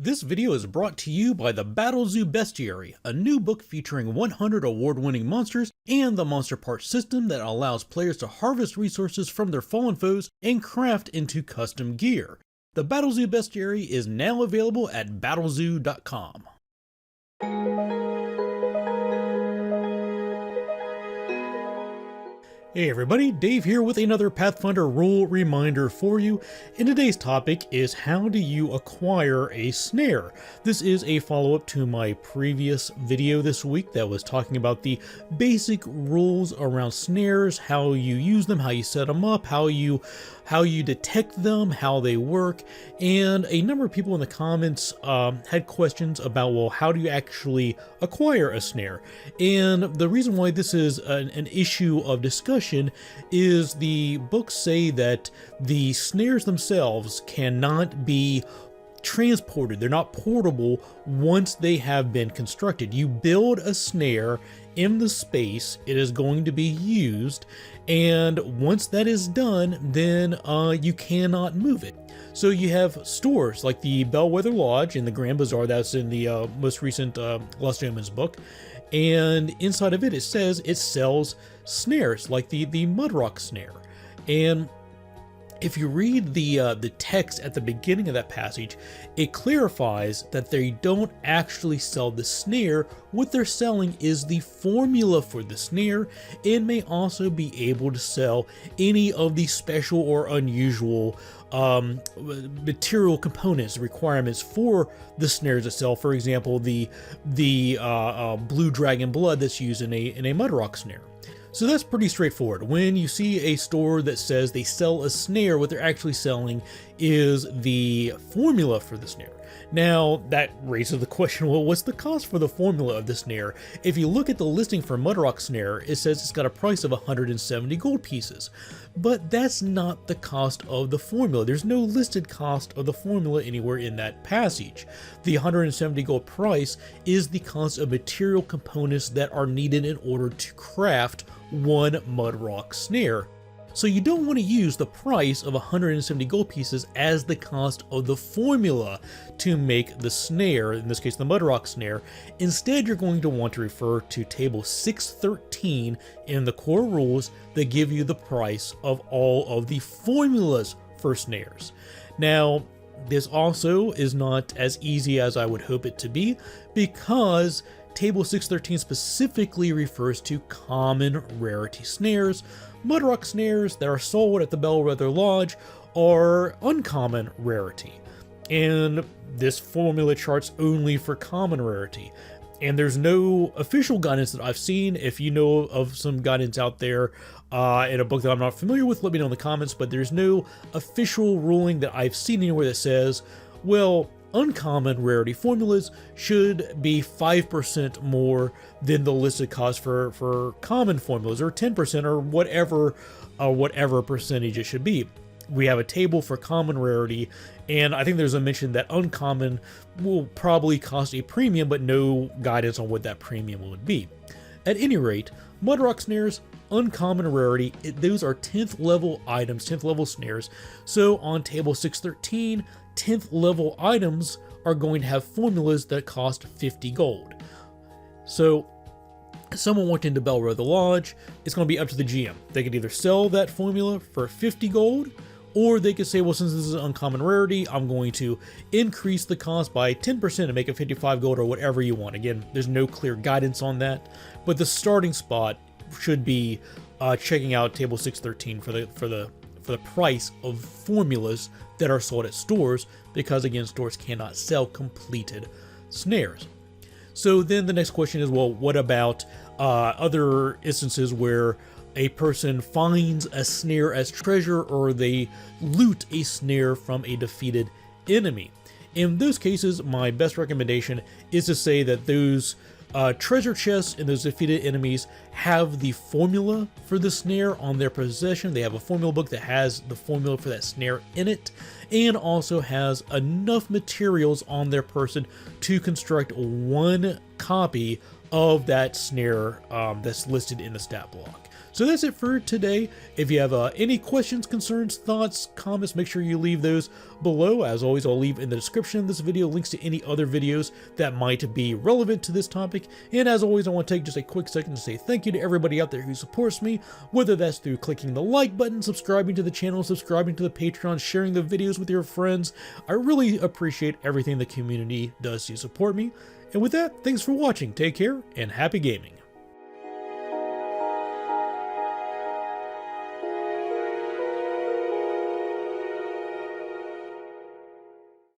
This video is brought to you by the Battle Zoo Bestiary, a new book featuring 100 award-winning monsters and the monster part system that allows players to harvest resources from their fallen foes and craft into custom gear. The Battle Zoo Bestiary is now available at battlezoo.com. Hey everybody, Dave here with another Pathfinder rule reminder for you, and today's topic is how do you acquire a snare. This is a follow-up to my previous video this week that was talking about the basic rules around snares, how you use them, how you set them up, how you detect them, how they work, and a number of people in the comments had questions about, well, how do you actually acquire a snare? And the reason why this is an issue of discussion is the books say that the snares themselves cannot be transported. They're not portable once they have been constructed. You build a snare in the space it is going to be used, and once that is done, then you cannot move it. So you have stores like the Bellwether Lodge in the Grand Bazaar, that's in the most recent Lost Omens book, and inside of it, it says it sells snares like the Mudrock snare. And if you read the text at the beginning of that passage, it clarifies that they don't actually sell the snare. What they're selling is the formula for the snare, and may also be able to sell any of the special or unusual material components, requirements for the snares itself. For example, the blue dragon blood that's used in a Mudrock snare. So that's pretty straightforward. When you see a store that says they sell a snare, what they're actually selling is the formula for the snare. Now, that raises the question, well, what's the cost for the formula of the snare? If you look at the listing for Mudrock snare, it says it's got a price of 170 gold pieces. But that's not the cost of the formula. There's no listed cost of the formula anywhere in that passage. The 170 gold price is the cost of material components that are needed in order to craft one Mudrock snare. So you don't want to use the price of 170 gold pieces as the cost of the formula to make the snare, in this case the Mudrock snare. Instead, you're going to want to refer to table 613 in the core rules that give you the price of all of the formulas for snares. Now, this also is not as easy as I would hope it to be, because Table 613 specifically refers to common rarity snares. Mudrock snares that are sold at the Bellwether Lodge are uncommon rarity, and this formula charts only for common rarity. And there's no official guidance that I've seen. If you know of some guidance out there in a book that I'm not familiar with, let me know in the comments, but there's no official ruling that I've seen anywhere that says, well, uncommon rarity formulas should be 5% more than the listed cost for common formulas, or 10%, or whatever percentage it should be. We have a table for common rarity, and I think there's a mention that uncommon will probably cost a premium, but no guidance on what that premium would be. At any rate, Mudrock snares, uncommon rarity, those are 10th level items, 10th level snares. So on table 613, 10th level items are going to have formulas that cost 50 gold. So someone walked into Bellwether Lodge, it's going to be up to the GM. They could either sell that formula for 50 gold, or they could say, well, since this is an uncommon rarity, I'm going to increase the cost by 10% and make it 55 gold, or whatever you want. Again, there's no clear guidance on that, but the starting spot should be checking out table 613 for the price of formulas that are sold at stores, because again, stores cannot sell completed snares. So then the next question is, well, what about other instances where a person finds a snare as treasure, or they loot a snare from a defeated enemy? In those cases, my best recommendation is to say that those treasure chests and those defeated enemies have the formula for the snare on their possession. They have a formula book that has the formula for that snare in it, and also has enough materials on their person to construct one copy of that snare that's listed in the stat block. So that's it for today. If you have any questions, concerns, thoughts, comments, make sure you leave those below. As always, I'll leave in the description of this video links to any other videos that might be relevant to this topic. And as always, I want to take just a quick second to say thank you to everybody out there who supports me, whether that's through clicking the like button, subscribing to the channel, subscribing to the Patreon, sharing the videos with your friends. I really appreciate everything the community does to support me. And with that, thanks for watching, take care, and happy gaming.